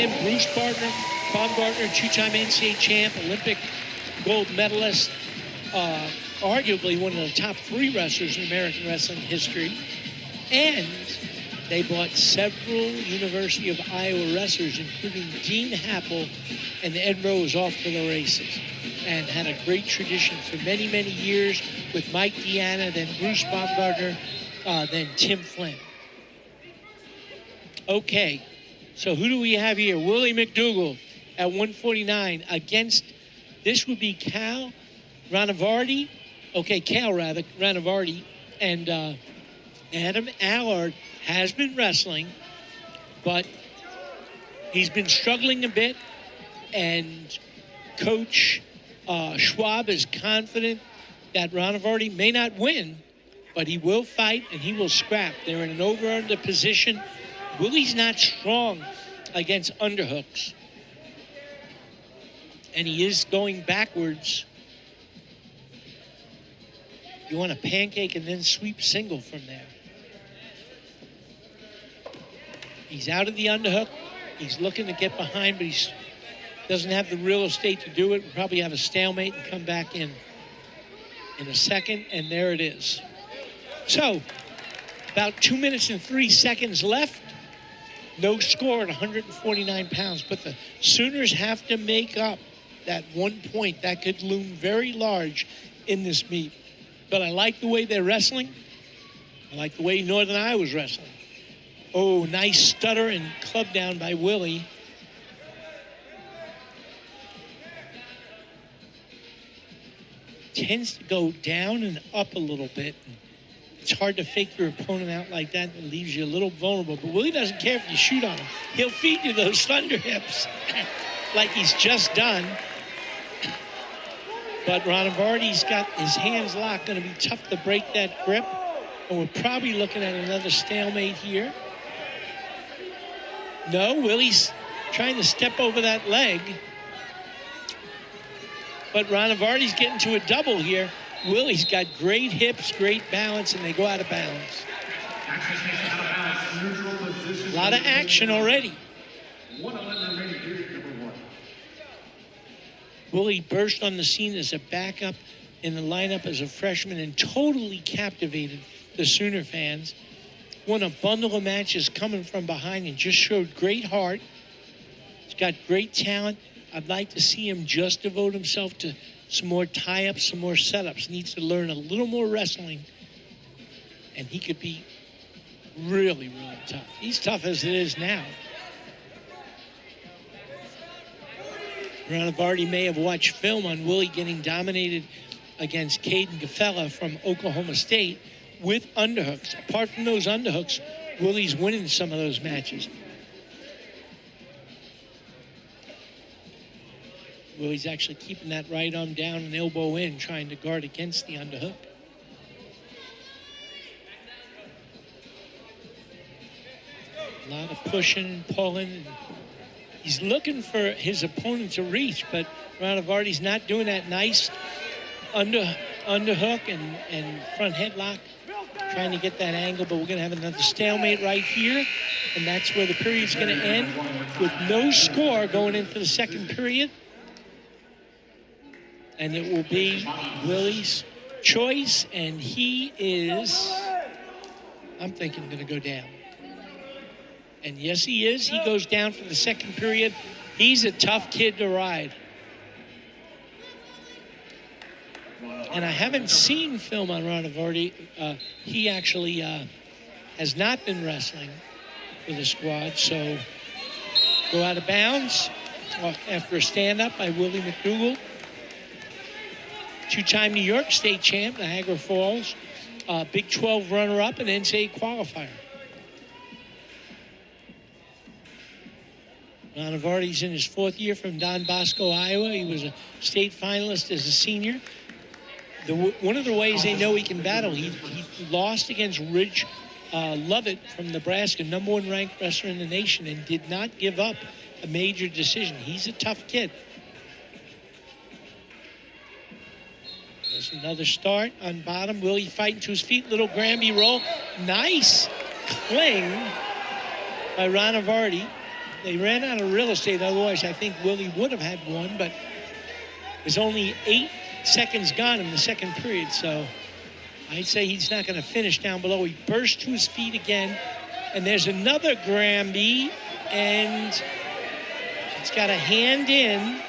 them, Bruce Baumgartner, two-time NCAA champ, Olympic gold medalist, arguably one of the top 3 wrestlers in American wrestling history. And they brought several University of Iowa wrestlers, including Dean Happel and Ed Rose, off to the races, and had a great tradition for many, many years with Mike Deanna, then Bruce Baumgartner, then Tim Flynn. Okay, so who do we have here? Willie McDougald at 149 against, this would be Cael Rahnavardi. Okay, Cael Rahnavardi, and Adam Allard has been wrestling, but he's been struggling a bit, and Coach Schwab is confident that Rahnavardi may not win, but he will fight and he will scrap. They're in an over-under position. Willie's not strong against underhooks, and he is going backwards. You want a pancake and then sweep single from there. He's out of the underhook. He's looking to get behind, but he doesn't have the real estate to do it. We'll probably have a stalemate and come back in a second, and there it is. So, about 2 minutes and 3 seconds left. No score at 149 pounds, but the Sooners have to make up that 1 point. That could loom very large in this meet. But I like the way they're wrestling. I like the way Northern Iowa's wrestling. Oh, nice stutter and club down by Willie. Tends to go down and up a little bit. It's hard to fake your opponent out like that. It leaves you a little vulnerable. But Willie doesn't care if you shoot on him. He'll feed you those thunder hips like he's just done. But Rahnavardi's got his hands locked. Going to be tough to break that grip. And we're probably looking at another stalemate here. No, Willie's trying to step over that leg. But Rahnavardi's getting to a double here. Willie's got great hips, great balance, and they go out of bounds. A lot of action already. Willie burst on the scene as a backup in the lineup as a freshman and totally captivated the Sooner fans. Won a bundle of matches coming from behind and just showed great heart. He's got great talent. I'd like to see him just devote himself to some more tie-ups, some more setups. Needs to learn a little more wrestling, and he could be really, really tough. He's tough as it is now. Rahnavardi may have watched film on Willie getting dominated against Caden Gafella from Oklahoma State with underhooks. Apart from those underhooks, Willie's winning some of those matches. Willie's actually keeping that right arm down and elbow in, trying to guard against the underhook. A lot of pushing and pulling. He's looking for his opponent to reach, but Rahnavardi's not doing that nice underhook and front headlock, trying to get that angle, but we're going to have another stalemate right here, and that's where the period's going to end with no score going into the second period. And it will be Willie's choice, and he is, I'm thinking, going to go down. And yes, he is. He goes down for the second period. He's a tough kid to ride. And I haven't seen film on Rahnavardi. He actually has not been wrestling for the squad. So go out of bounds after a stand-up by Willie McDougald. Two-time New York State champ, Niagara Falls. Big 12 runner-up and NCAA qualifier. Rahnavardi's in his 4th year from Don Bosco, Iowa. He was a state finalist as a senior. One of the ways they know he can battle, he lost against Ridge Lovett from Nebraska, #1 ranked wrestler in the nation, and did not give up a major decision. He's a tough kid. There's another start on bottom. Willie fighting to his feet. Little Granby roll. Nice cling by Rahnavardi. They ran out of real estate. Otherwise, I think Willie would have had one, but there's only 8 seconds gone in the second period. So I'd say he's not going to finish down below. He burst to his feet again. And there's another Granby, and it's got a hand in.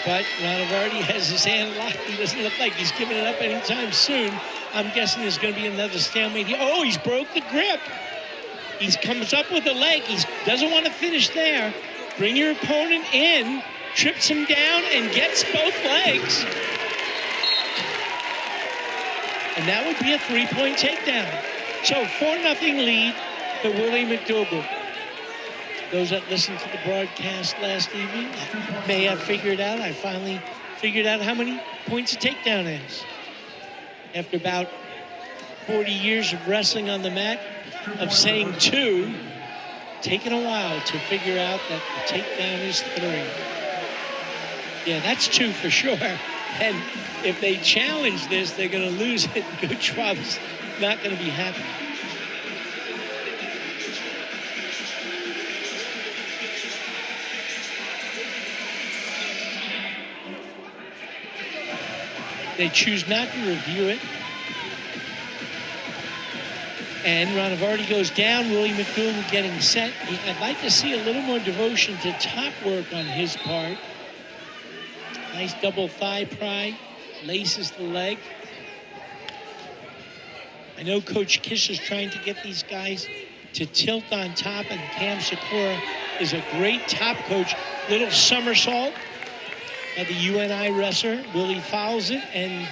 But Rahnavardi has his hand locked. He doesn't look like he's giving it up anytime soon. I'm guessing there's going to be another stalemate here. Oh, he's broke the grip. He comes up with a leg. He doesn't want to finish there. Bring your opponent in, trips him down, and gets both legs. And that would be a 3-point takedown. So 4-0 lead for Willie McDougald. Those that listened to the broadcast last evening may have figured out. I finally figured out how many points a takedown is. After about 40 years of wrestling on the mat, of saying 2, taking a while to figure out that the takedown is 3. Yeah, that's 2 for sure. And if they challenge this, they're going to lose it. Coach Schwab's not going to be happy. They choose not to review it. And Rahnavardi goes down. Willie McDougald getting set. I'd like to see a little more devotion to top work on his part. Nice double thigh pry. Laces the leg. I know Coach Kish is trying to get these guys to tilt on top, and Cam Sikora is a great top coach. Little somersault. The UNI wrestler. Willie fouls it, and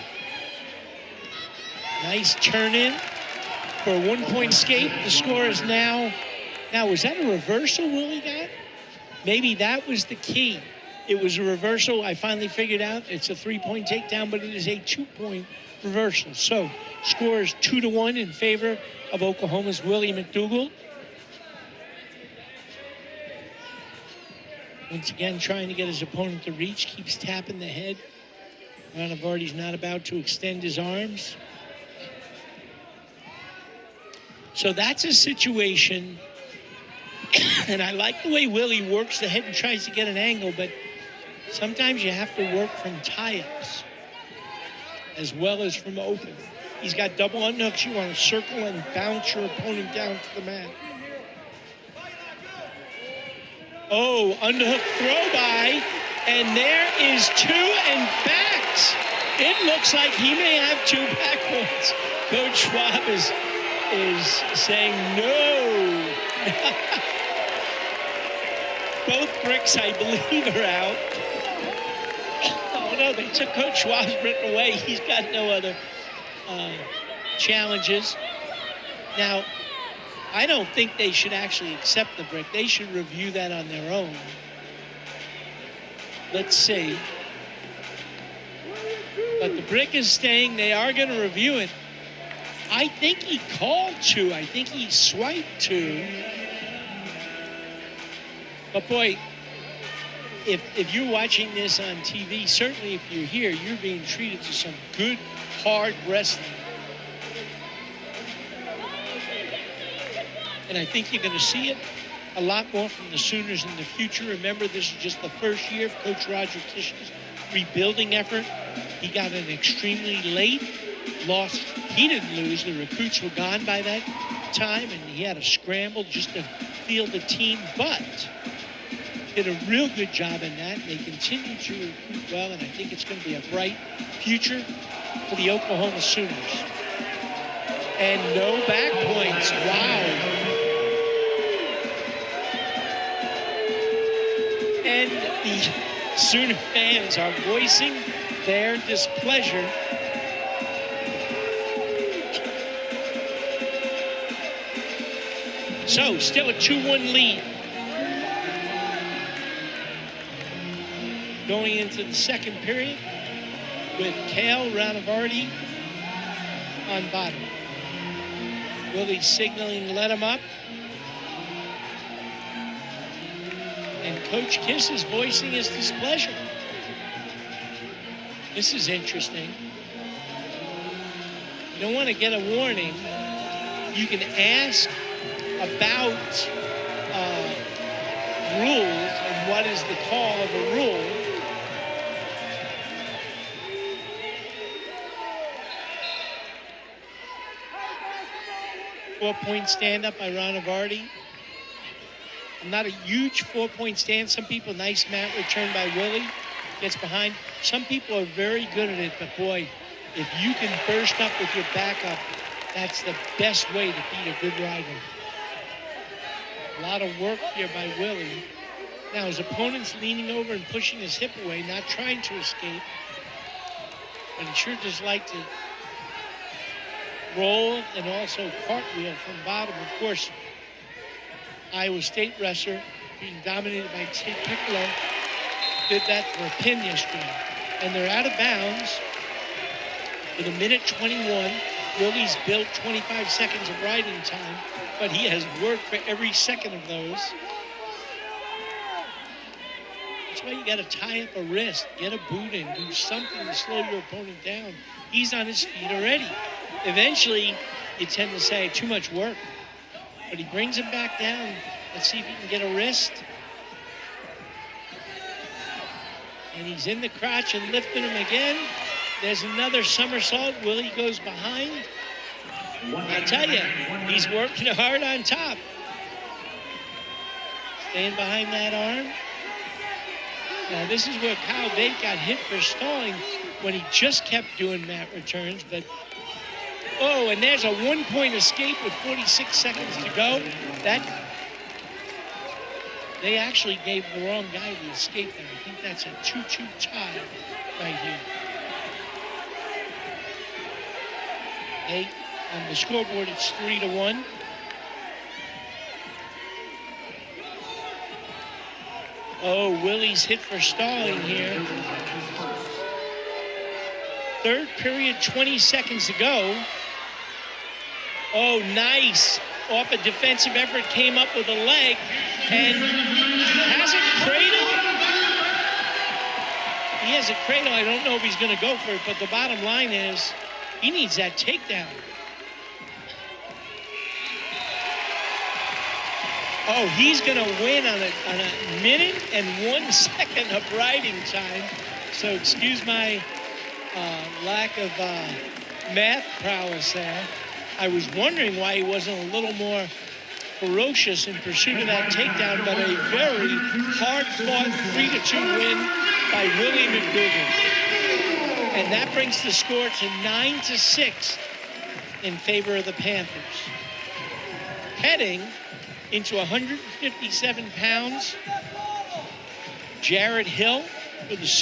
nice turn in for a 1-point escape. The score is now, was that a reversal Willie got? Maybe that was the key. It was a reversal. I finally figured out it's a 3-point takedown, but it is a 2-point reversal. So score is 2-1 in favor of Oklahoma's Willie McDougald. Once again, trying to get his opponent to reach, keeps tapping the head. Rahnavardi's not about to extend his arms. So that's a situation, and I like the way Willie works the head and tries to get an angle, but sometimes you have to work from tie-ups as well as from open. He's got double underhooks. You want to circle and bounce your opponent down to the mat. Oh, underhook throw by, and there is 2 and backs. It looks like he may have 2 back points. Coach Schwab is saying no. Both bricks, I believe, are out. Oh no, they took Coach Schwab's brick away. He's got no other challenges. Now, I don't think they should actually accept the brick. They should review that on their own. Let's see. But the brick is staying. They are going to review it. I think he called 2. I think he swiped 2. But boy, if you're watching this on TV, certainly if you're here, you're being treated to some good, hard wrestling. And I think you're going to see it a lot more from the Sooners in the future. Remember, this is just the first year of Coach Roger Kish's rebuilding effort. He got an extremely late loss. He didn't lose. The recruits were gone by that time, and he had to scramble just to field the team, but did a real good job in that. They continue to recruit well, and I think it's going to be a bright future for the Oklahoma Sooners. And no back points. Wow. And the Sooner fans are voicing their displeasure. So, still a 2-1 lead. Going into the second period with Cael Rahnavardi on bottom. Willie signaling, let him up. And Coach Kiss is voicing his displeasure. This is interesting. You don't want to get a warning you can ask about rules and what is the call of a rule. Four-point stand-up by Rahnavardi. Not a huge four-point stand. Some people, nice mat return by Willie. Gets behind. Some people are very good at it, but boy, if you can burst up with your backup, that's the best way to beat a good rider. A lot of work here by Willie. Now his opponent's leaning over and pushing his hip away, not trying to escape. But he sure does like to roll and also cartwheel from bottom. Of course, Iowa State wrestler being dominated by Tate Piccolo did that for a pin yesterday. And they're out of bounds with 1:21. Willie's built 25 seconds of riding time, but he has worked for every second of those. That's why you got to tie up a wrist, get a boot in, do something to slow your opponent down. He's on his feet already. Eventually, you tend to say, too much work. But he brings him back down. Let's see if he can get a wrist. And he's in the crotch and lifting him again. There's another somersault. Willie goes behind. I tell you, he's working hard on top. Staying behind that arm. Now, this is where Kyle Bate got hit for stalling when he just kept doing mat returns. But, oh, and there's a one-point escape with 46 seconds to go. They actually gave the wrong guy the escape there. I think that's a 2-2 tie right here. Hey, on the scoreboard, it's 3-1. Oh, Willie's hit for stalling here. Third period, 20 seconds to go. Oh, nice. Off a defensive effort, came up with a leg and has it cradled. He has a cradle. I don't know if he's going to go for it, but the bottom line is he needs that takedown. Oh, he's going to win on a minute and 1 second of riding time. So excuse my lack of math prowess there. I was wondering why he wasn't a little more ferocious in pursuit of that takedown, but a very hard-fought 3-2 win by Willie McDougald. And that brings the score to 9-6 in favor of the Panthers. Heading into 157 pounds, Jared Hill for the Super